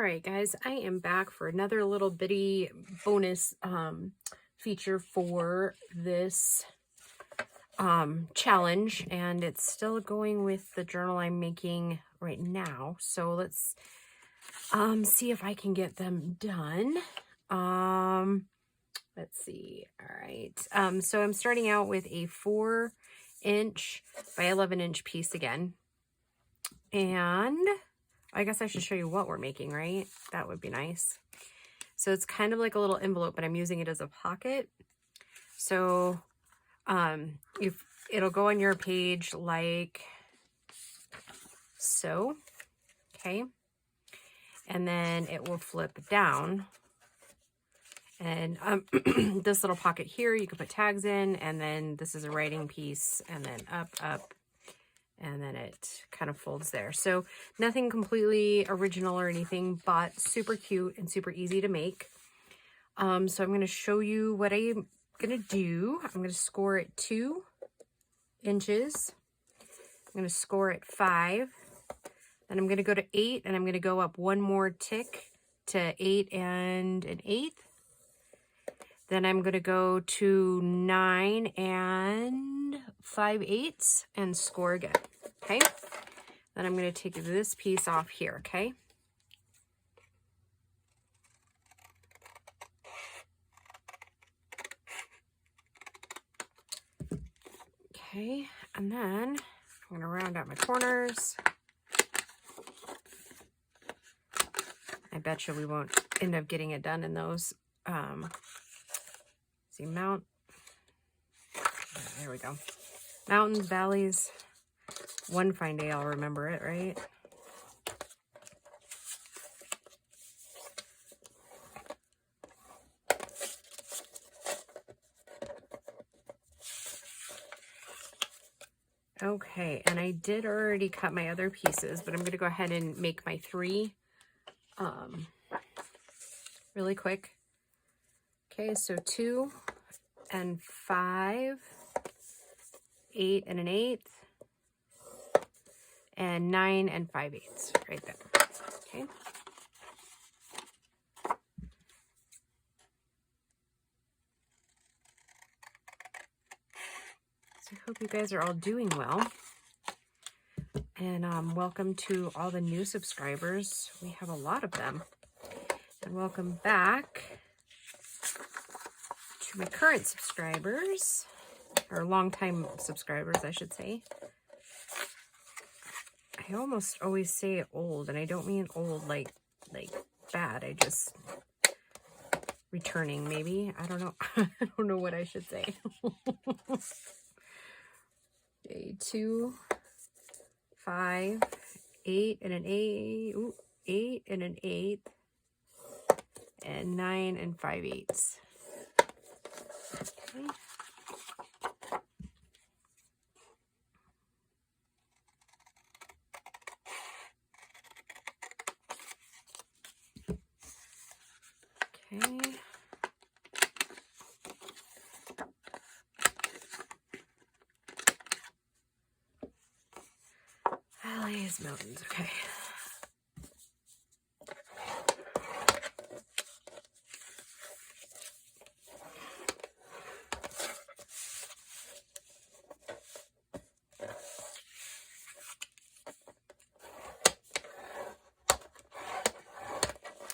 Alright guys, I am back for another little bitty bonus feature for this challenge, and it's still going with the journal I'm making right now. So let's see if I can get them done. Let's see. Alright, so I'm starting out with a 4-inch by 11-inch piece again, and I guess I should show you what we're making, right? That would be nice. So it's kind of like a little envelope, but I'm using it as a pocket. So if it'll go on your page like so, okay? And then it will flip down. And this little pocket here, you can put tags in, and then this is a writing piece, and then up, and then it kind of folds there. So nothing completely original or anything, but super cute and super easy to make. So I'm going to show you what I'm going to do. I'm going to score it 2 inches. I'm going to score it 5. Then I'm going to go to 8, and I'm going to go up one more tick to 8 and 1/8. Then I'm going to go to 9 and 5/8 and score again, okay? Then I'm going to take this piece off here, okay? Okay, and then I'm going to round out my corners. I bet you we won't end up getting it done in those. See, there we go. Mountains, valleys. One fine day I'll remember it, right? Okay, and I did already cut my other pieces, but I'm going to go ahead and make my 3 really quick. Okay, so 2 and 5, 8 and 1/8, and 9 and 5/8 right there. Okay. So I hope you guys are all doing well. And welcome to all the new subscribers. We have a lot of them. And welcome back to my current subscribers, or longtime subscribers, I should say. I almost always say old, and I don't mean old like bad. I just returning, maybe. I don't know. I don't know what I should say. Okay, 2, 5, 8 and 1/8. Ooh, 8 and 1/8, and 9 and 5/8. Okay. Okay. Valleys, mountains, okay.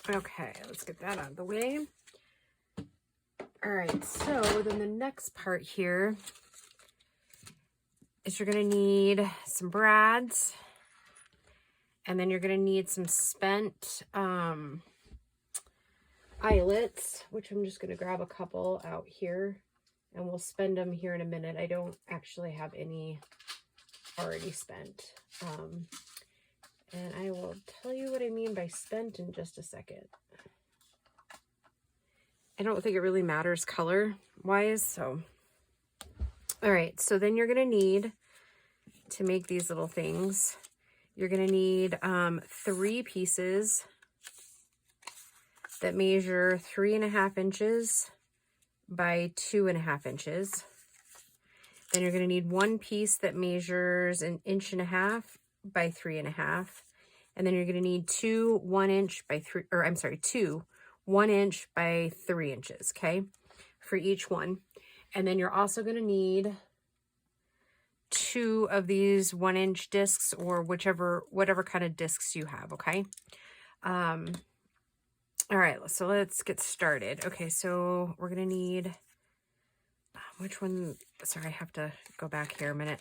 Okay, let's get that out of the way. All right, so then the next part here is you're going to need some brads, and then you're going to need some spent eyelets, which I'm just going to grab a couple out here, and we'll spend them here in a minute. I don't actually have any already spent. And I will tell you what I mean by spent in just a second. I don't think it really matters color-wise, so. All right, so then you're going to need, to make these little things, you're going to need 3 pieces that measure 3.5 inches by 2.5 inches. Then you're going to need 1 piece that measures 1.5 inches by 3.5, And then you're going to need two 1-inch by 3, or I'm sorry, two 1-inch by 3 inches, okay, for each one. And then you're also going to need 2 of these 1-inch discs, or whatever kind of discs you have, okay? All right, so let's get started. Okay, so we're going to need, which one? Sorry, I have to go back here a minute.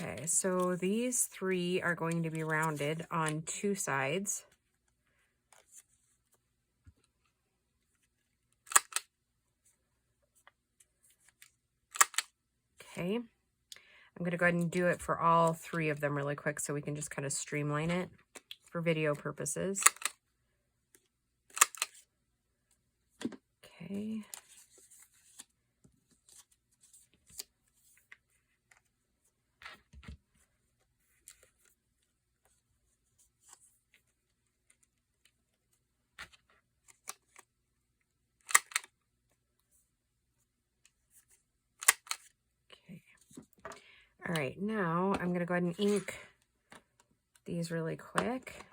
Okay, so these 3 are going to be rounded on 2 sides. Okay, I'm going to go ahead and do it for all 3 of them really quick so we can just kind of streamline it for video purposes. Okay. All right, now I'm going to go ahead and ink these really quick.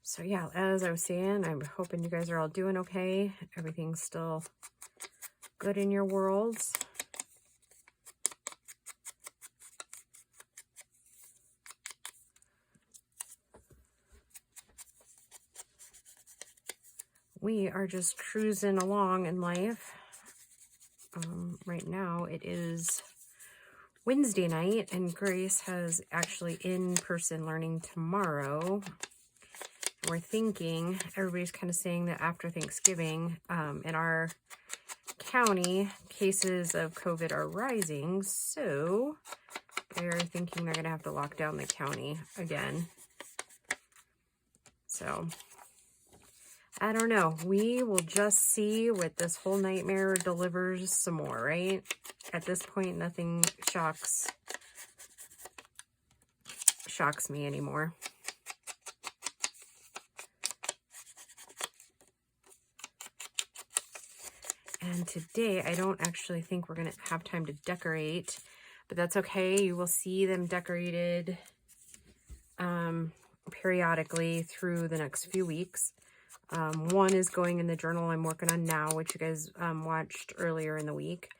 So yeah, as I was saying, I'm hoping you guys are all doing okay. Everything's still good in your worlds. We are just cruising along in life. Right now it is Wednesday night, and Grace has actually in-person learning tomorrow. We're thinking, everybody's kind of saying that after Thanksgiving, in our county, cases of COVID are rising, so they're thinking they're going to have to lock down the county again. So I don't know. We will just see what this whole nightmare delivers some more, right? At this point, nothing shocks me anymore. And today, I don't actually think we're going to have time to decorate, but that's okay. You will see them decorated periodically through the next few weeks. One is going in the journal I'm working on now, which you guys watched earlier in the week.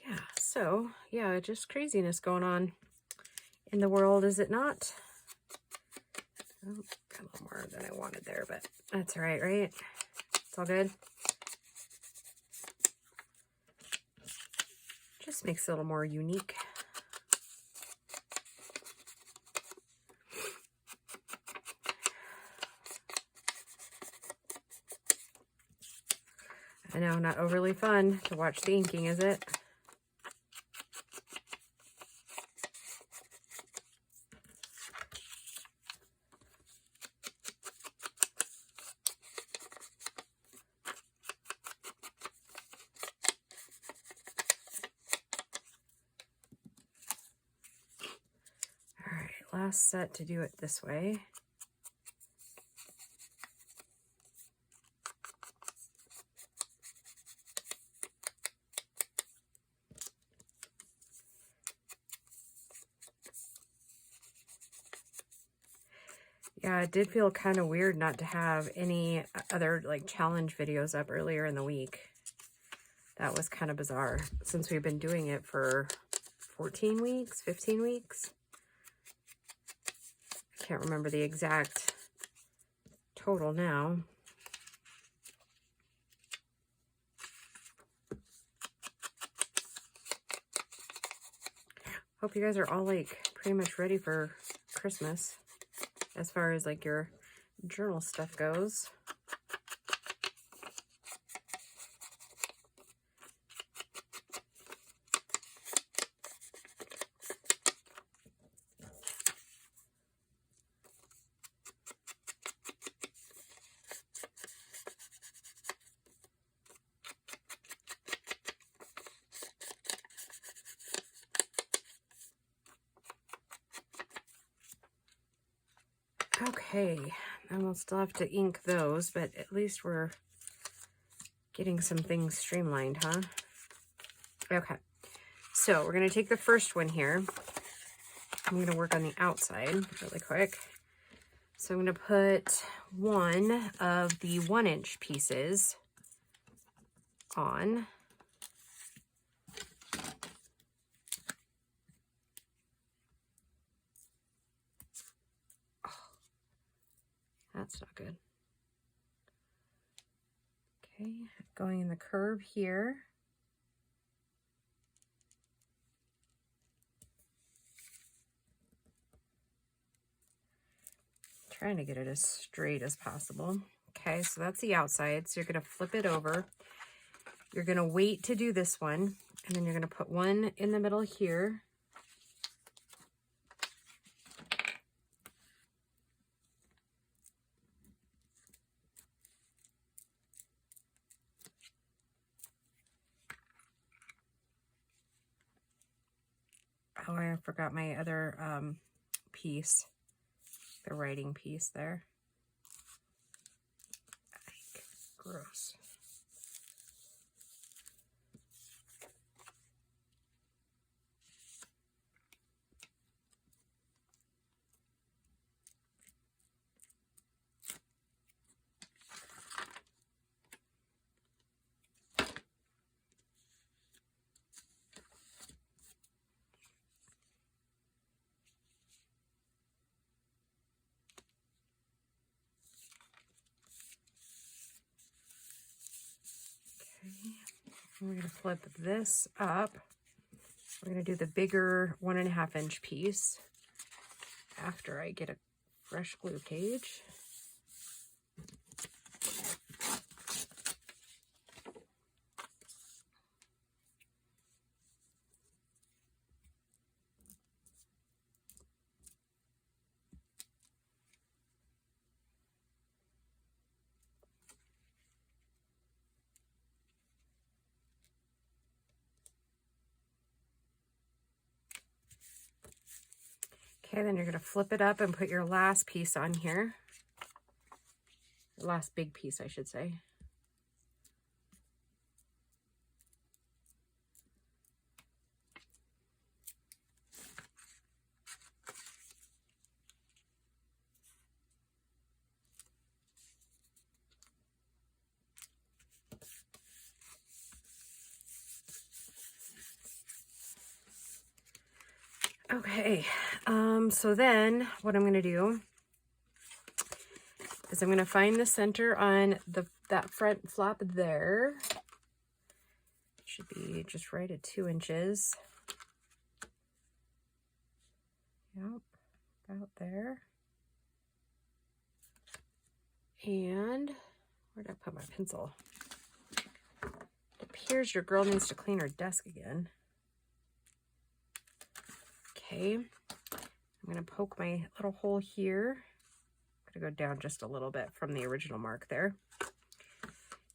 Yeah, so, yeah, just craziness going on in the world, is it not? Oh, got a little more than I wanted there, but that's all right, right? It's all good. Just makes it a little more unique. I know, not overly fun to watch the inking, is it? All right, last set to do it this way. Yeah, it did feel kind of weird not to have any other like challenge videos up earlier in the week. That was kind of bizarre since we've been doing it for 14 weeks, 15 weeks. I can't remember the exact total now. Hope you guys are all like pretty much ready for Christmas as far as like your journal stuff goes. Okay, And we'll still have to ink those, but at least we're getting some things streamlined, huh? Okay. So we're going to take the first one here. I'm going to work on the outside really quick. So I'm going to put one of the 1-inch pieces on. Oh, that's not good. Okay, going in the curve here. Trying to get it as straight as possible. Okay, so that's the outside. So you're going to flip it over. You're going to wait to do this one, and then you're going to put one in the middle here. Oh, I forgot my other piece, the writing piece there. Gross. We're going to flip this up. We're going to do the bigger 1.5 inch piece after I get a fresh glue page. Okay, then you're going to flip it up and put your last piece on here. The last big piece, I should say. Okay, so then what I'm going to do is I'm going to find the center on that front flap there. Should be just right at 2 inches. Yep, about there. And where did I put my pencil? It appears your girl needs to clean her desk again. Okay, I'm going to poke my little hole here. I'm going to go down just a little bit from the original mark there.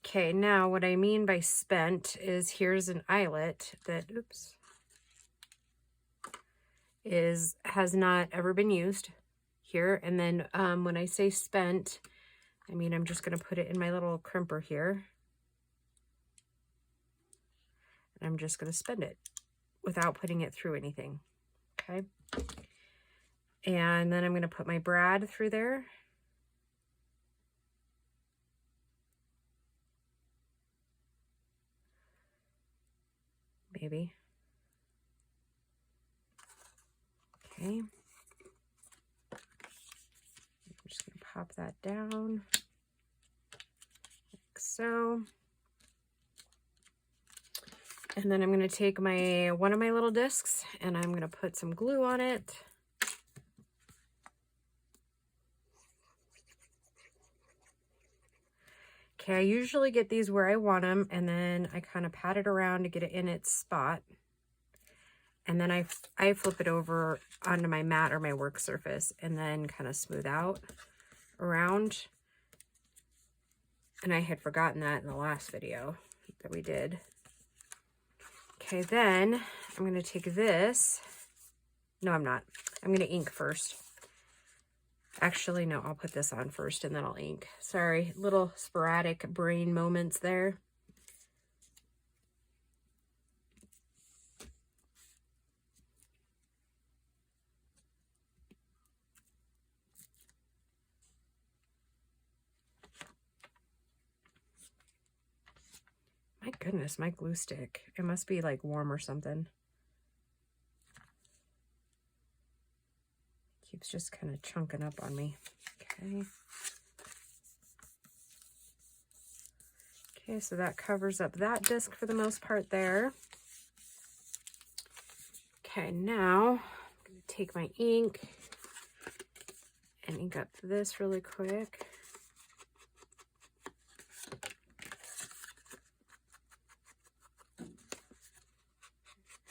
Okay, now what I mean by spent is here's an eyelet that, oops, has not ever been used here. And then when I say spent, I mean I'm just going to put it in my little crimper here. And I'm just going to spend it without putting it through anything. Okay. And then I'm going to put my brad through there. Maybe. Okay. I'm just going to pop that down like so. And then I'm going to take one of my little discs and I'm going to put some glue on it. Okay, I usually get these where I want them, and then I kind of pat it around to get it in its spot. And then I flip it over onto my mat or my work surface and then kind of smooth out around. And I had forgotten that in the last video that we did. Okay, then I'm going to take this. No, I'm not. I'm going to ink first. Actually, no, I'll put this on first and then I'll ink. Sorry, little sporadic brain moments there. My goodness, my glue stick. It must be like warm or something. Keeps just kind of chunking up on me. Okay. Okay, so that covers up that disc for the most part there. Okay, now I'm going to take my ink and ink up this really quick.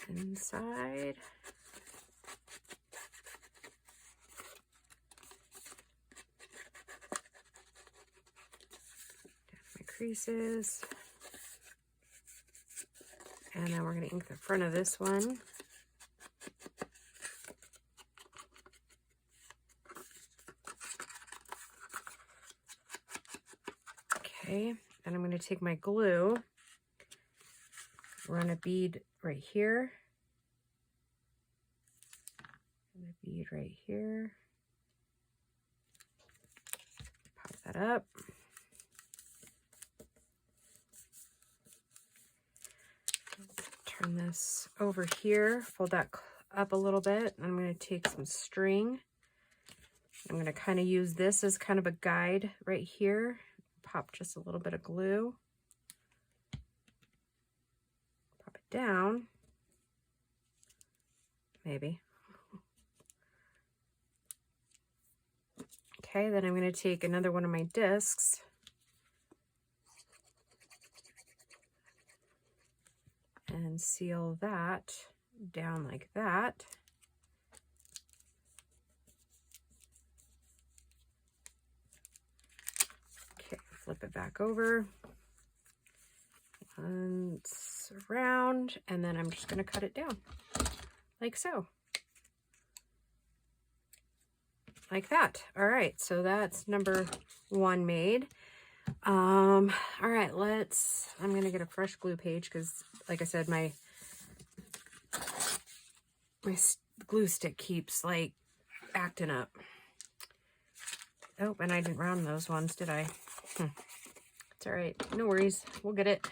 Inside. Creases, and then we're going to ink the front of this one. Okay, and I'm going to take my glue, run a bead right here, and a bead right here, pop that up. Turn this over here, fold that up a little bit. I'm going to take some string. I'm going to kind of use this as kind of a guide right here. Pop just a little bit of glue. Pop it down. Maybe. Okay, then I'm going to take another one of my discs. And seal that down like that. Okay, flip it back over. Once around, and then I'm just going to cut it down like so. Like that. All right, so that's number 1 made. All right, I'm going to get a fresh glue page because, like I said, my glue stick keeps like acting up. Oh, and I didn't round those ones, did I? It's all right. No worries. We'll get it.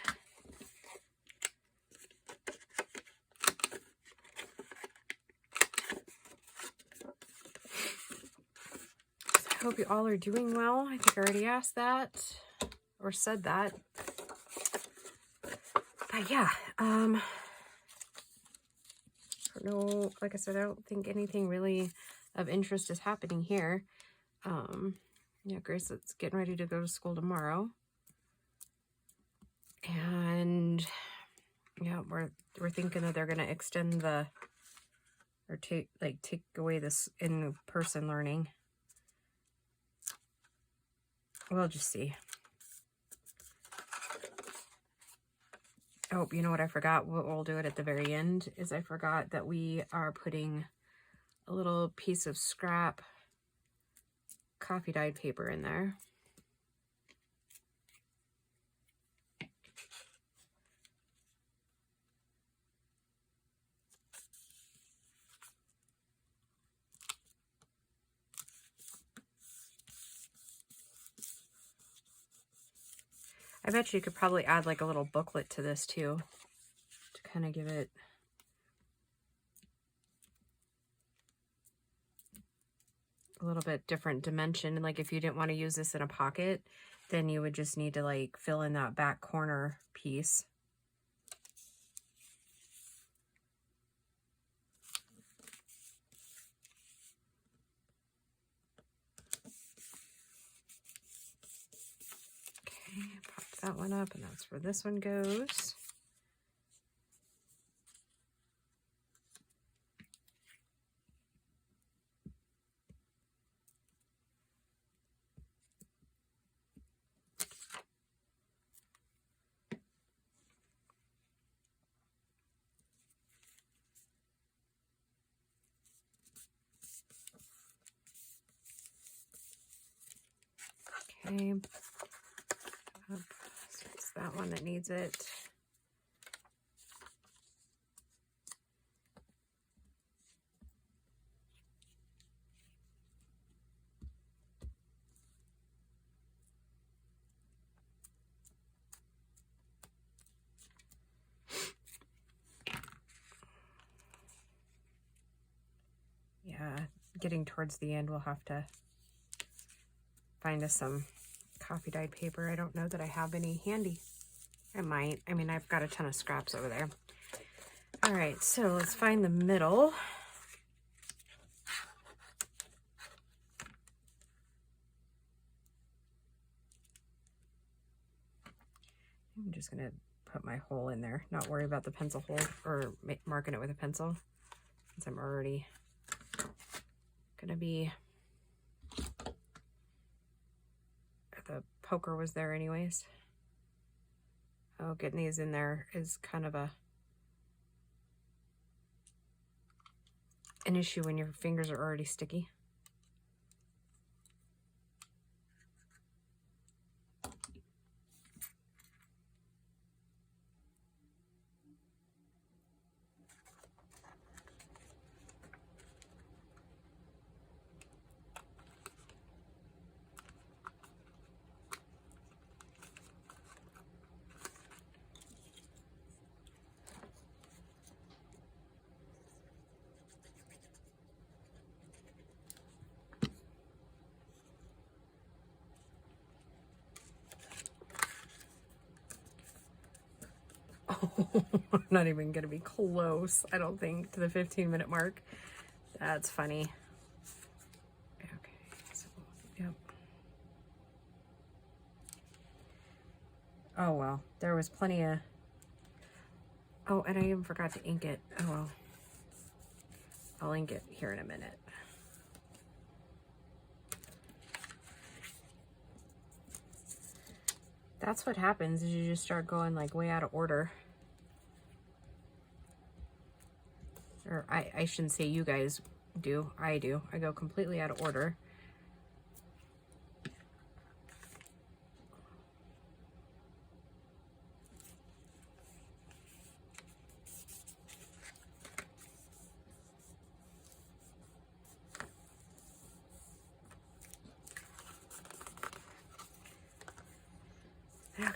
So I hope you all are doing well. I think I already asked that or said that. But yeah, no, like I said, I don't think anything really of interest is happening here. Yeah, Grace is getting ready to go to school tomorrow. And yeah, we're thinking that they're gonna extend the, or take away this in-person learning. We'll just see. Oh, you know what I forgot? We'll do it at the very end, is I forgot that we are putting a little piece of scrap coffee dyed paper in there. I bet you could probably add like a little booklet to this too, to kind of give it a little bit different dimension. Like if you didn't want to use this in a pocket, then you would just need to like fill in that back corner piece. Okay, pop that one up, and that's where this one goes. Okay. So it's that one that needs it. Yeah, getting towards the end, we'll have to find us some coffee dyed paper. I don't know that I have any handy. I might. I mean, I've got a ton of scraps over there. All right, so let's find the middle. I'm just gonna put my hole in there, not worry about the pencil hole or marking it with a pencil, since I'm already gonna be, the poker was there anyways. Oh, getting these in there is kind of an issue when your fingers are already sticky. I'm not even gonna be close, I don't think, to the 15-minute mark. That's funny. Okay, so, yep. Oh well, there was plenty of, oh, and I even forgot to ink it. Oh well, I'll ink it here in a minute. That's what happens, is you just start going like way out of order. Or I shouldn't say you guys do, I do. I go completely out of order. Okay.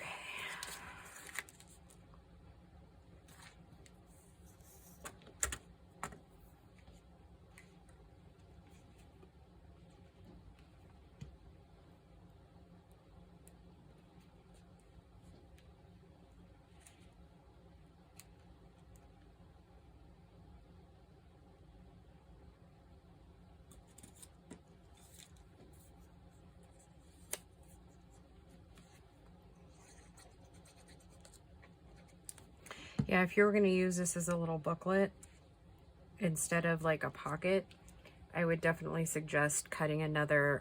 Yeah, if you were going to use this as a little booklet instead of like a pocket, I would definitely suggest cutting another,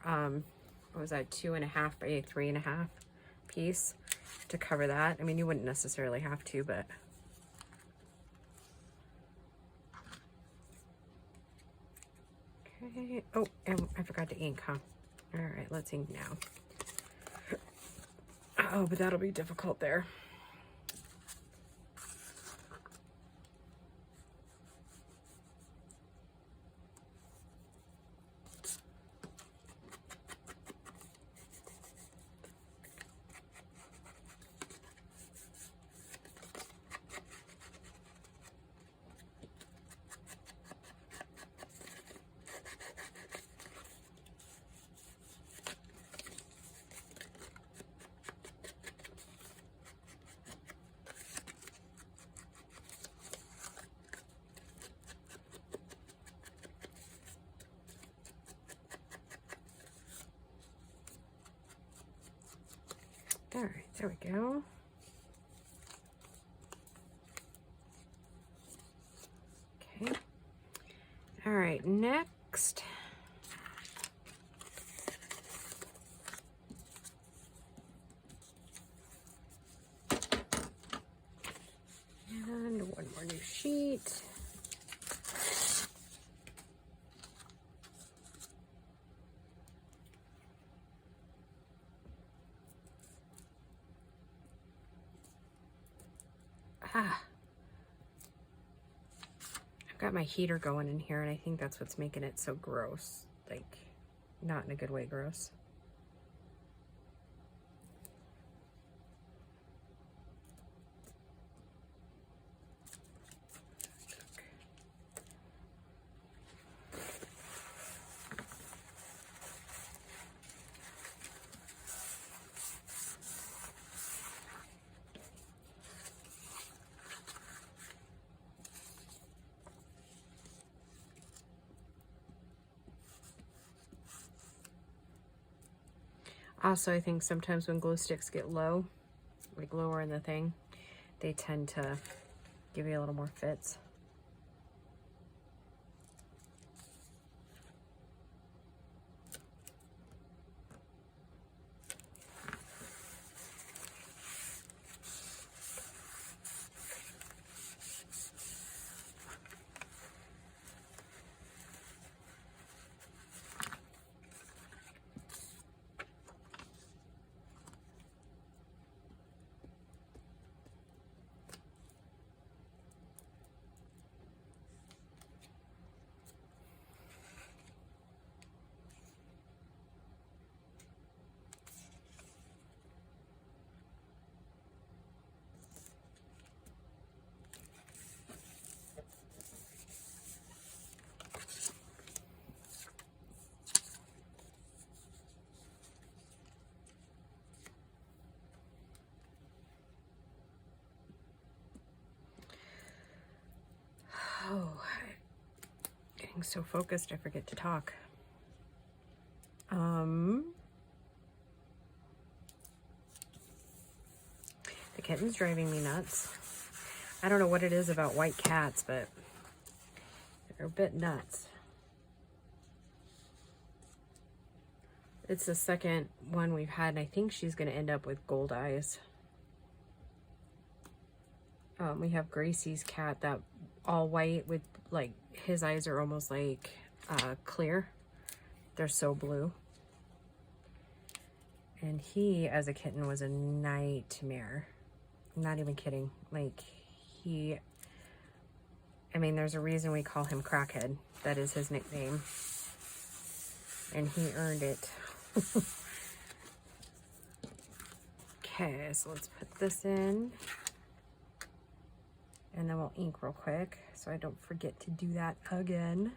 what was that, 2.5 by 3.5 piece to cover that. I mean, you wouldn't necessarily have to, but. Okay. Oh, and I forgot to ink, huh? All right, let's ink now. Oh, but that'll be difficult there. All right, there we go. Okay. All right, next. And one more new sheet. I've got my heater going in here, and I think that's what's making it so gross. Like, not in a good way gross. Also, I think sometimes when glue sticks get low, like lower in the thing, they tend to give you a little more fits. Oh, getting so focused, I forget to talk. The kitten's driving me nuts. I don't know what it is about white cats, but they're a bit nuts. It's the second one we've had, and I think she's going to end up with gold eyes. We have Gracie's cat, that all white with, like, his eyes are almost like clear. They're so blue. And he, as a kitten, was a nightmare. I'm not even kidding. Like, I mean, there's a reason we call him Crackhead. That is his nickname. And he earned it. Okay, so let's put this in. And then we'll ink real quick so I don't forget to do that again.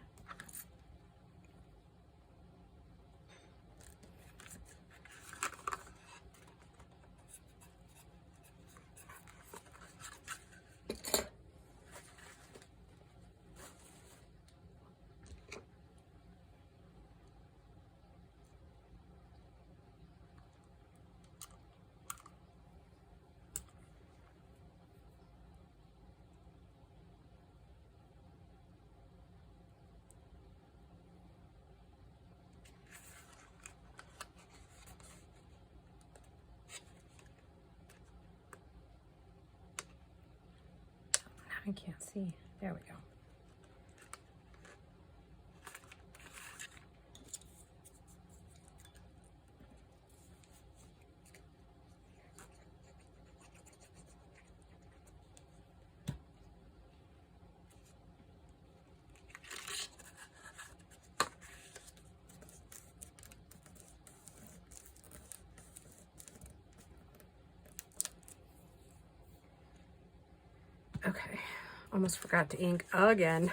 I can't see. There we go. Okay, almost forgot to ink again.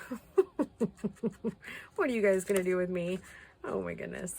What are you guys gonna do with me? Oh my goodness.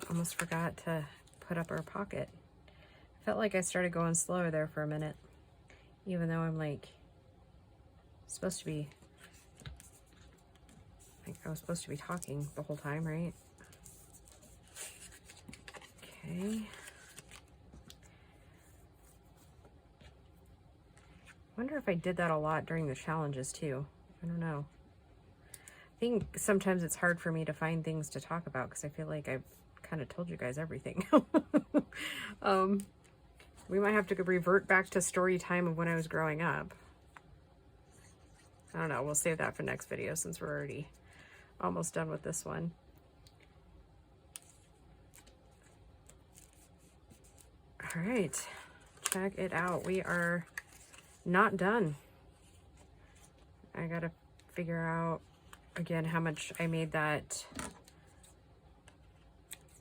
almost forgot to put up our pocket. Felt like I started going slower there for a minute, even though I'm like supposed to be, like I was supposed to be talking the whole time, right? Okay. Wonder if I did that a lot during the challenges too. I don't know. I think sometimes it's hard for me to find things to talk about because I feel like I've kind of told you guys everything. We might have to revert back to story time of when I was growing up. I don't know. We'll save that for next video since we're already almost done with this one. All right, check it out. We are not done. I gotta figure out again how much I made that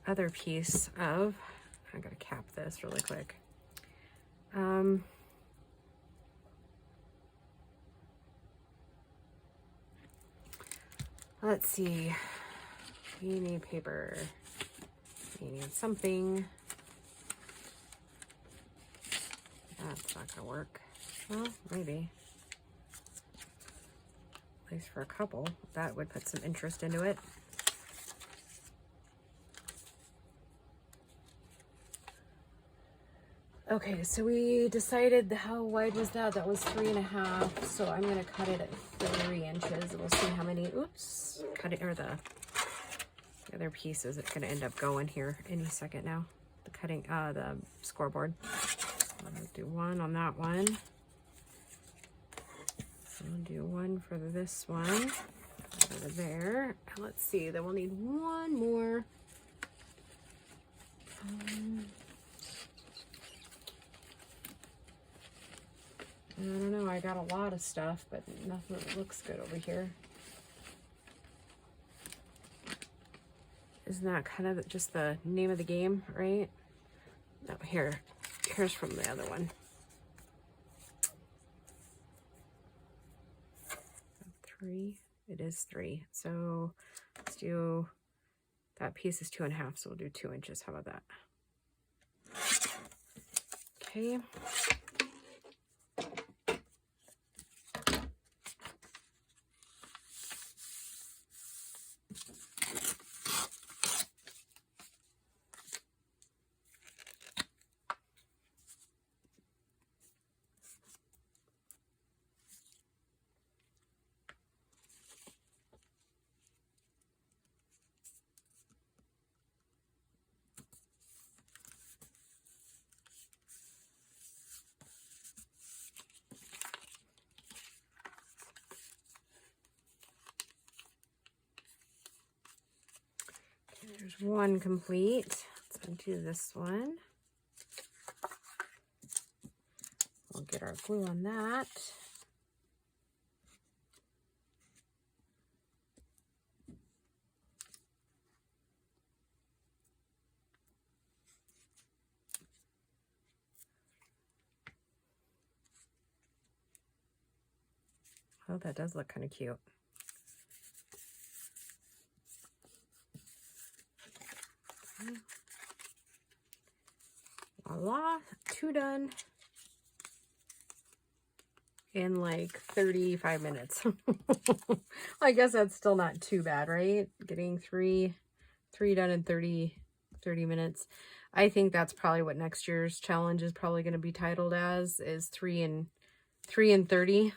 other piece of. I gotta cap this really quick. Let's see. You need paper. You need something. That's not gonna work. Well, maybe. At least for a couple. That would put some interest into it. Okay, so we decided how wide was that? That was 3.5. So I'm gonna cut it at 3 inches. We'll see how many, oops, cut it, or the other piece is gonna end up going here any second now. The cutting, the scoreboard. I'm gonna do one on that one. I'll do one for this one over there. And let's see, then we'll need one more. I don't know, I got a lot of stuff, but nothing that looks good over here. Isn't that kind of just the name of the game, right? No, here's from the other one. 3, it is 3. So let's do, that piece is 2.5, so we'll do 2 inches. How about that? Okay. There's one complete. Let's undo this one. We'll get our glue on that. Oh, that does look kind of cute. Voila, 2 done in like 35 minutes. I guess that's still not too bad, right? Getting three done in 30 minutes. I think that's probably what next year's challenge is probably going to be titled as, is 3 and 30.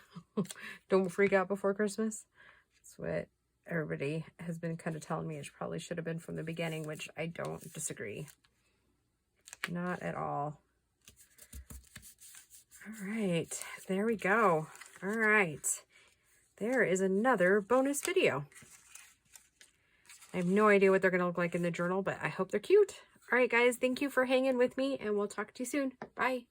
Don't freak out before Christmas. That's what everybody has been kind of telling me it probably should have been from the beginning, which I don't disagree. Not at all. All right, there we go. All right, there is another bonus video. I have no idea what they're going to look like in the journal, but I hope they're cute. All right, guys, thank you for hanging with me, and we'll talk to you soon. Bye.